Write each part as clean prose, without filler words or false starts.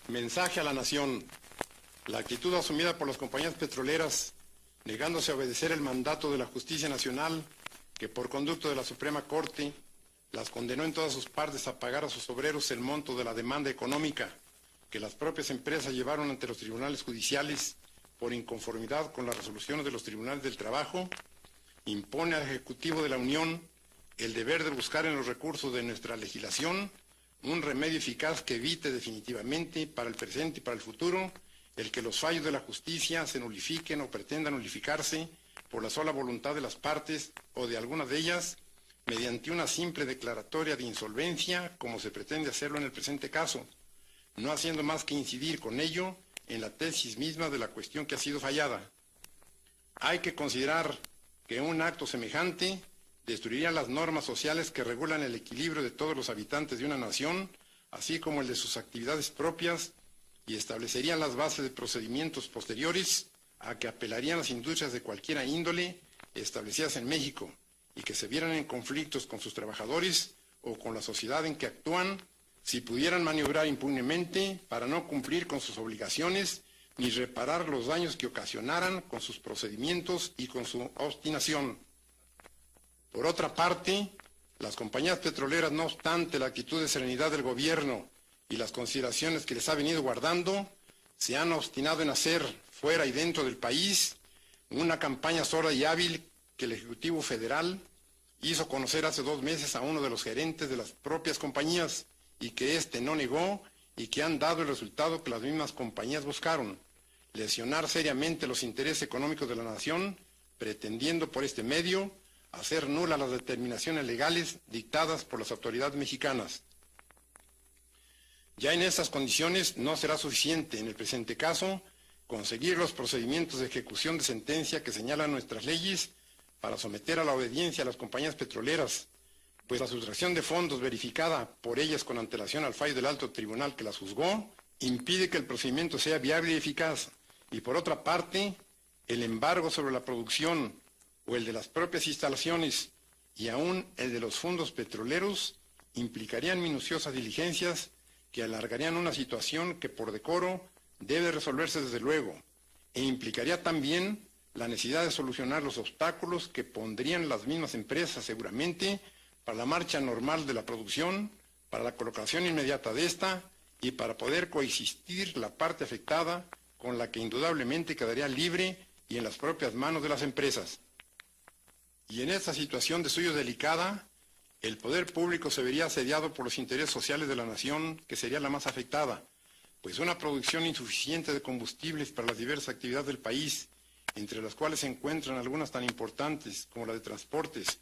Mensaje a la nación. La actitud asumida por las compañías petroleras, negándose a obedecer el mandato de la Justicia Nacional, que por conducto de la Suprema Corte las condenó en todas sus partes a pagar a sus obreros el monto de la demanda económica que las propias empresas llevaron ante los tribunales judiciales por inconformidad con las resoluciones de los tribunales del trabajo, impone al Ejecutivo de la Unión el deber de buscar en los recursos de nuestra legislación un remedio eficaz que evite definitivamente para el presente y para el futuro el que los fallos de la justicia se nulifiquen o pretendan nulificarse por la sola voluntad de las partes o de algunas de ellas mediante una simple declaratoria de insolvencia, como se pretende hacerlo en el presente caso, no haciendo más que incidir con ello en la tesis misma de la cuestión que ha sido fallada. Hay que considerar que un acto semejante destruiría las normas sociales que regulan el equilibrio de todos los habitantes de una nación, así como el de sus actividades propias, y establecerían las bases de procedimientos posteriores a que apelarían las industrias de cualquiera índole establecidas en México y que se vieran en conflictos con sus trabajadores o con la sociedad en que actúan, si pudieran maniobrar impunemente para no cumplir con sus obligaciones ni reparar los daños que ocasionaran con sus procedimientos y con su obstinación. Por otra parte, las compañías petroleras, no obstante la actitud de serenidad del gobierno y las consideraciones que les ha venido guardando, se han obstinado en hacer, fuera y dentro del país, una campaña sorda y hábil que el Ejecutivo Federal hizo conocer hace 2 meses a uno de los gerentes de las propias compañías y que éste no negó y que han dado el resultado que las mismas compañías buscaron: lesionar seriamente los intereses económicos de la nación, pretendiendo por este medio hacer nulas las determinaciones legales dictadas por las autoridades mexicanas. Ya en estas condiciones no será suficiente, en el presente caso, conseguir los procedimientos de ejecución de sentencia que señalan nuestras leyes para someter a la obediencia a las compañías petroleras, pues la sustracción de fondos verificada por ellas con antelación al fallo del alto tribunal que las juzgó impide que el procedimiento sea viable y eficaz, y por otra parte, el embargo sobre la producción o el de las propias instalaciones y aún el de los fondos petroleros implicarían minuciosas diligencias que alargarían una situación que por decoro debe resolverse desde luego, e implicaría también la necesidad de solucionar los obstáculos que pondrían las mismas empresas seguramente para la marcha normal de la producción, para la colocación inmediata de esta y para poder coexistir la parte afectada con la que indudablemente quedaría libre y en las propias manos de las empresas. Y en esta situación de suyo delicada, el poder público se vería asediado por los intereses sociales de la nación, que sería la más afectada, pues una producción insuficiente de combustibles para las diversas actividades del país, entre las cuales se encuentran algunas tan importantes como la de transportes,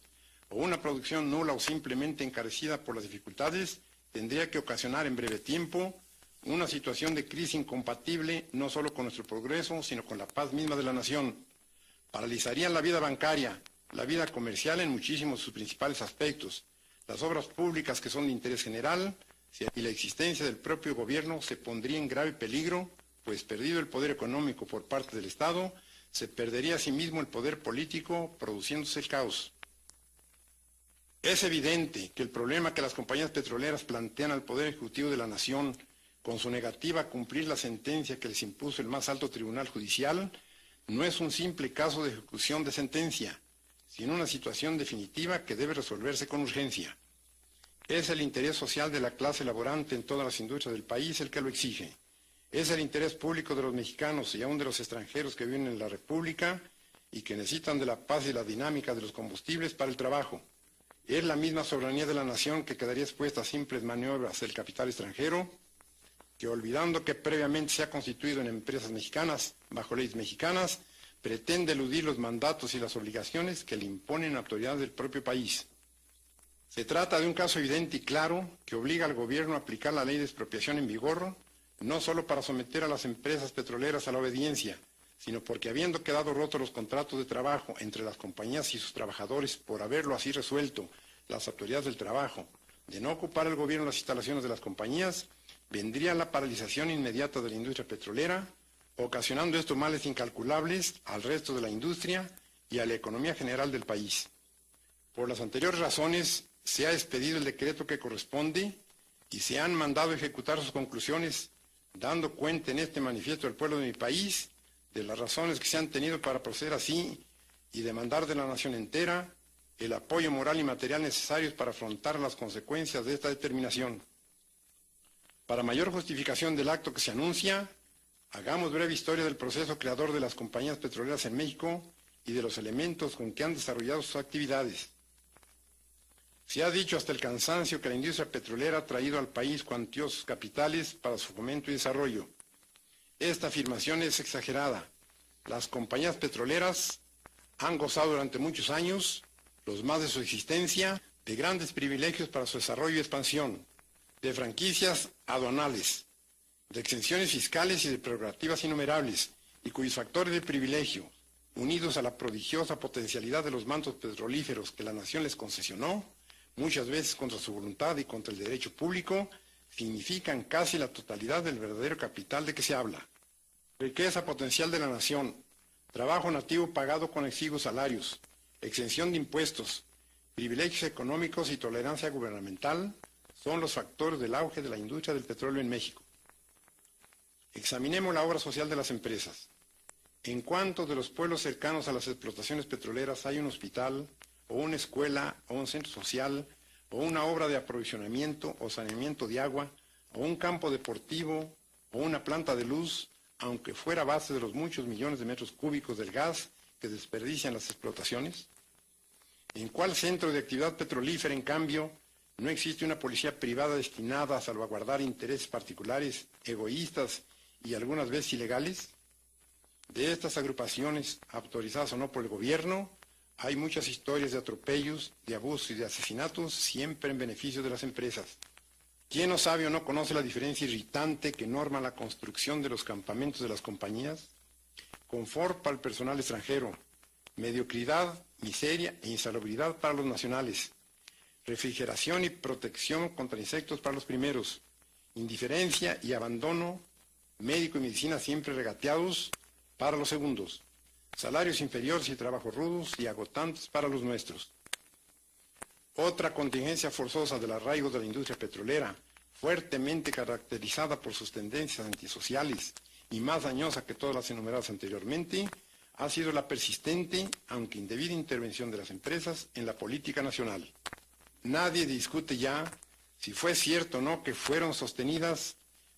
o una producción nula o simplemente encarecida por las dificultades, tendría que ocasionar en breve tiempo una situación de crisis incompatible no solo con nuestro progreso, sino con la paz misma de la nación. Paralizarían la vida bancaria, la vida comercial en muchísimos de sus principales aspectos, las obras públicas que son de interés general, y la existencia del propio gobierno se pondría en grave peligro, pues perdido el poder económico por parte del Estado, se perdería asimismo el poder político, produciéndose el caos. Es evidente que el problema que las compañías petroleras plantean al Poder Ejecutivo de la Nación, con su negativa a cumplir la sentencia que les impuso el más alto tribunal judicial, no es un simple caso de ejecución de sentencia, sino una situación definitiva que debe resolverse con urgencia. Es el interés social de la clase laborante en todas las industrias del país el que lo exige. Es el interés público de los mexicanos y aún de los extranjeros que viven en la República y que necesitan de la paz y la dinámica de los combustibles para el trabajo. Es la misma soberanía de la nación que quedaría expuesta a simples maniobras del capital extranjero, que olvidando que previamente se ha constituido en empresas mexicanas, bajo leyes mexicanas, pretende eludir los mandatos y las obligaciones que le imponen autoridades del propio país. Se trata de un caso evidente y claro que obliga al gobierno a aplicar la ley de expropiación en vigor, no solo para someter a las empresas petroleras a la obediencia, sino porque habiendo quedado rotos los contratos de trabajo entre las compañías y sus trabajadores por haberlo así resuelto las autoridades del trabajo, de no ocupar el gobierno las instalaciones de las compañías, vendría la paralización inmediata de la industria petrolera, ocasionando estos males incalculables al resto de la industria y a la economía general del país. Por las anteriores razones, se ha expedido el decreto que corresponde y se han mandado ejecutar sus conclusiones, dando cuenta en este manifiesto del pueblo de mi país de las razones que se han tenido para proceder así y demandar de la nación entera el apoyo moral y material necesarios para afrontar las consecuencias de esta determinación. Para mayor justificación del acto que se anuncia, hagamos breve historia del proceso creador de las compañías petroleras en México y de los elementos con que han desarrollado sus actividades. Se ha dicho hasta el cansancio que la industria petrolera ha traído al país cuantiosos capitales para su fomento y desarrollo. Esta afirmación es exagerada. Las compañías petroleras han gozado durante muchos años, los más de su existencia, de grandes privilegios para su desarrollo y expansión, de franquicias aduanales, de exenciones fiscales y de prerrogativas innumerables, y cuyos factores de privilegio, unidos a la prodigiosa potencialidad de los mantos petrolíferos que la nación les concesionó, muchas veces contra su voluntad y contra el derecho público, significan casi la totalidad del verdadero capital de que se habla. Riqueza potencial de la nación, trabajo nativo pagado con exiguos salarios, exención de impuestos, privilegios económicos y tolerancia gubernamental son los factores del auge de la industria del petróleo en México. Examinemos la obra social de las empresas. ¿En cuántos de los pueblos cercanos a las explotaciones petroleras hay un hospital, o una escuela, o un centro social, o una obra de aprovisionamiento o saneamiento de agua, o un campo deportivo, o una planta de luz, aunque fuera a base de los muchos millones de metros cúbicos del gas que desperdician las explotaciones? ¿En cuál centro de actividad petrolífera, en cambio, no existe una policía privada destinada a salvaguardar intereses particulares, egoístas y algunas veces ilegales? De estas agrupaciones, autorizadas o no por el gobierno, hay muchas historias de atropellos, de abusos y de asesinatos, siempre en beneficio de las empresas. ¿Quién no sabe o no conoce la diferencia irritante que norma la construcción de los campamentos de las compañías? Confort para el personal extranjero, mediocridad, miseria e insalubridad para los nacionales, refrigeración y protección contra insectos para los primeros, indiferencia y abandono, médico y medicina siempre regateados para los segundos, salarios inferiores y trabajos rudos y agotantes para los nuestros. Otra contingencia forzosa del arraigo de la industria petrolera, fuertemente caracterizada por sus tendencias antisociales y más dañosa que todas las enumeradas anteriormente, ha sido la persistente, aunque indebida, intervención de las empresas en la política nacional. Nadie discute ya si fue cierto o no que fueron sostenidas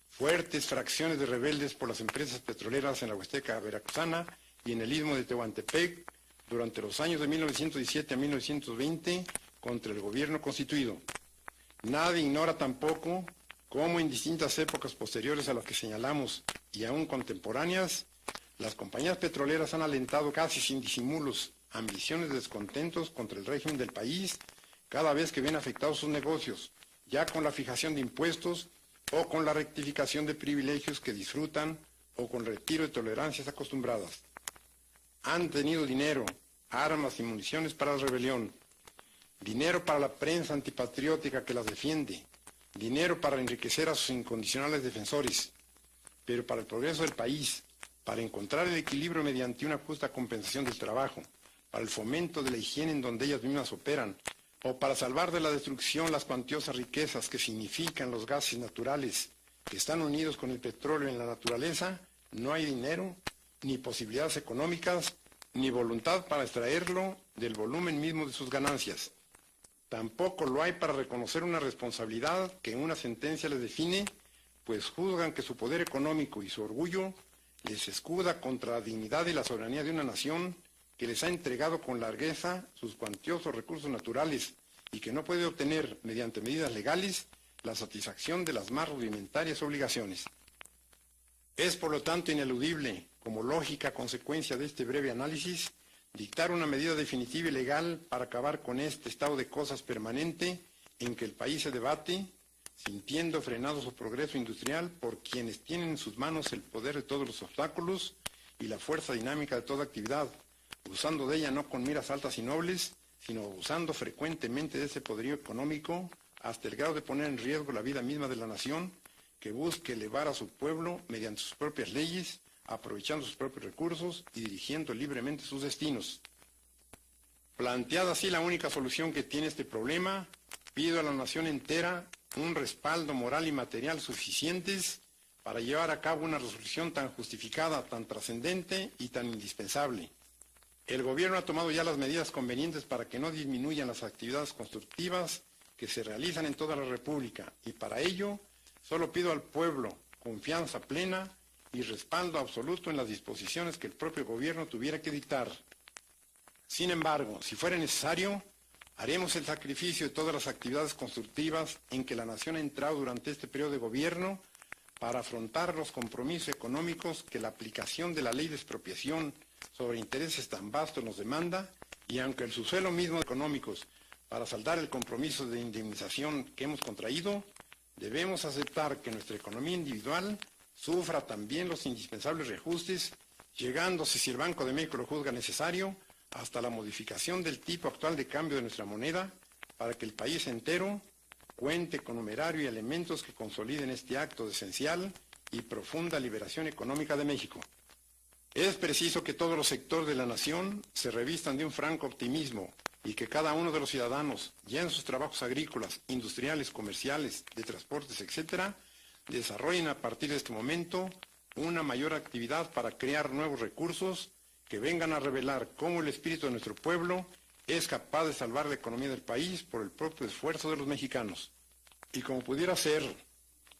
fuertes fracciones de rebeldes por las empresas petroleras en la Huasteca veracruzana y en el istmo de Tehuantepec durante los años de 1917 a 1920 contra el gobierno constituido. Nadie ignora tampoco cómo en distintas épocas posteriores a las que señalamos y aún contemporáneas, las compañías petroleras han alentado casi sin disimulos ambiciones de descontentos contra el régimen del país cada vez que ven afectados sus negocios, ya con la fijación de impuestos o con la rectificación de privilegios que disfrutan o con retiro de tolerancias acostumbradas. Han tenido dinero, armas y municiones para la rebelión, dinero para la prensa antipatriótica que las defiende, dinero para enriquecer a sus incondicionales defensores, pero para el progreso del país, para encontrar el equilibrio mediante una justa compensación del trabajo, para el fomento de la higiene en donde ellas mismas operan, o para salvar de la destrucción las cuantiosas riquezas que significan los gases naturales que están unidos con el petróleo en la naturaleza, no hay dinero, ni posibilidades económicas, ni voluntad para extraerlo del volumen mismo de sus ganancias. Tampoco lo hay para reconocer una responsabilidad que en una sentencia les define, pues juzgan que su poder económico y su orgullo les escuda contra la dignidad y la soberanía de una nación que les ha entregado con largueza sus cuantiosos recursos naturales y que no puede obtener, mediante medidas legales, la satisfacción de las más rudimentarias obligaciones. Es, por lo tanto, ineludible, como lógica consecuencia de este breve análisis, dictar una medida definitiva y legal para acabar con este estado de cosas permanente en que el país se debate, sintiendo frenado su progreso industrial por quienes tienen en sus manos el poder de todos los obstáculos y la fuerza dinámica de toda actividad, usando de ella no con miras altas y nobles, sino abusando frecuentemente de ese poderío económico hasta el grado de poner en riesgo la vida misma de la nación, que busque elevar a su pueblo mediante sus propias leyes, aprovechando sus propios recursos y dirigiendo libremente sus destinos. Planteada así la única solución que tiene este problema, pido a la nación entera un respaldo moral y material suficientes para llevar a cabo una resolución tan justificada, tan trascendente y tan indispensable. El gobierno ha tomado ya las medidas convenientes para que no disminuyan las actividades constructivas que se realizan en toda la República, y para ello solo pido al pueblo confianza plena y respaldo absoluto en las disposiciones que el propio gobierno tuviera que dictar. Sin embargo, si fuera necesario, haremos el sacrificio de todas las actividades constructivas en que la nación ha entrado durante este periodo de gobierno para afrontar los compromisos económicos que la aplicación de la ley de expropiación sobre intereses tan vastos nos demanda, y aunque el subsuelo mismo de económicos para saldar el compromiso de indemnización que hemos contraído, debemos aceptar que nuestra economía individual sufra también los indispensables reajustes, llegándose, si el Banco de México lo juzga necesario, hasta la modificación del tipo actual de cambio de nuestra moneda, para que el país entero cuente con numerario y elementos que consoliden este acto de esencial y profunda liberación económica de México. Es preciso que todos los sectores de la nación se revistan de un franco optimismo y que cada uno de los ciudadanos, ya en sus trabajos agrícolas, industriales, comerciales, de transportes, etc., desarrollen a partir de este momento una mayor actividad para crear nuevos recursos que vengan a revelar cómo el espíritu de nuestro pueblo es capaz de salvar la economía del país por el propio esfuerzo de los mexicanos. Y como pudiera ser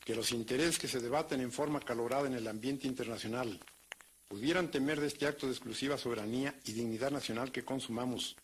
que los intereses que se debaten en forma acalorada en el ambiente internacional pudieran temer de este acto de exclusiva soberanía y dignidad nacional que consumamos,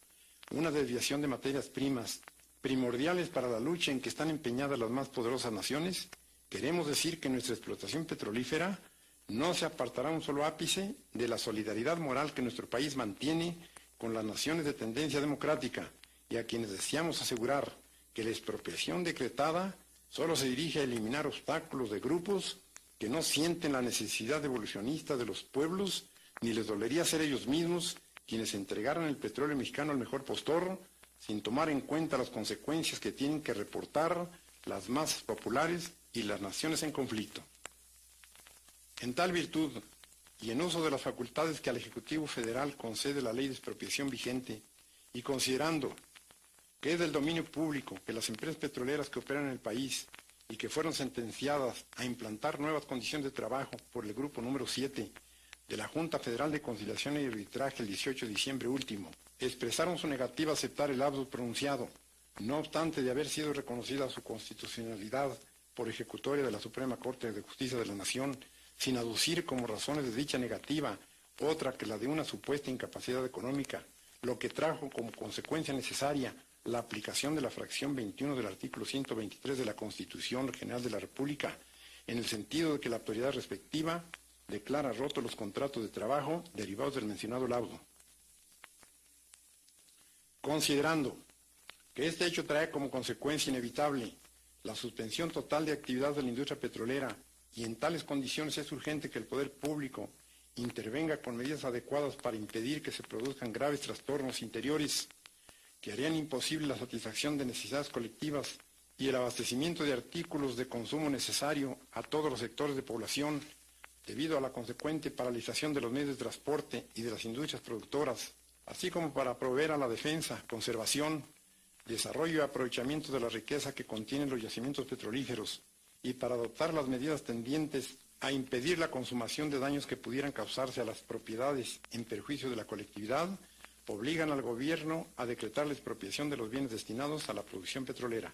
una desviación de materias primas primordiales para la lucha en que están empeñadas las más poderosas naciones, queremos decir que nuestra explotación petrolífera no se apartará un solo ápice de la solidaridad moral que nuestro país mantiene con las naciones de tendencia democrática, y a quienes deseamos asegurar que la expropiación decretada solo se dirige a eliminar obstáculos de grupos que no sienten la necesidad evolucionista de los pueblos, ni les dolería ser ellos mismos quienes entregaran el petróleo mexicano al mejor postor, sin tomar en cuenta las consecuencias que tienen que reportar las masas populares y las naciones en conflicto. En tal virtud, y en uso de las facultades que al Ejecutivo Federal concede la ley de expropiación vigente, y considerando que es del dominio público que las empresas petroleras que operan en el país y que fueron sentenciadas a implantar nuevas condiciones de trabajo por el grupo número 7 de la Junta Federal de Conciliación y Arbitraje el 18 de diciembre último, expresaron su negativa a aceptar el auto pronunciado, no obstante de haber sido reconocida su constitucionalidad por ejecutoria de la Suprema Corte de Justicia de la Nación, sin aducir como razones de dicha negativa otra que la de una supuesta incapacidad económica, lo que trajo como consecuencia necesaria la aplicación de la fracción 21 del artículo 123 de la Constitución General de la República, en el sentido de que la autoridad respectiva declara rotos los contratos de trabajo derivados del mencionado laudo. Considerando que este hecho trae como consecuencia inevitable la suspensión total de actividad de la industria petrolera, y en tales condiciones es urgente que el poder público intervenga con medidas adecuadas para impedir que se produzcan graves trastornos interiores que harían imposible la satisfacción de necesidades colectivas y el abastecimiento de artículos de consumo necesario a todos los sectores de población, debido a la consecuente paralización de los medios de transporte y de las industrias productoras, así como para proveer a la defensa, conservación, desarrollo y aprovechamiento de la riqueza que contienen los yacimientos petrolíferos, y para adoptar las medidas tendientes a impedir la consumación de daños que pudieran causarse a las propiedades en perjuicio de la colectividad, obligan al gobierno a decretar la expropiación de los bienes destinados a la producción petrolera.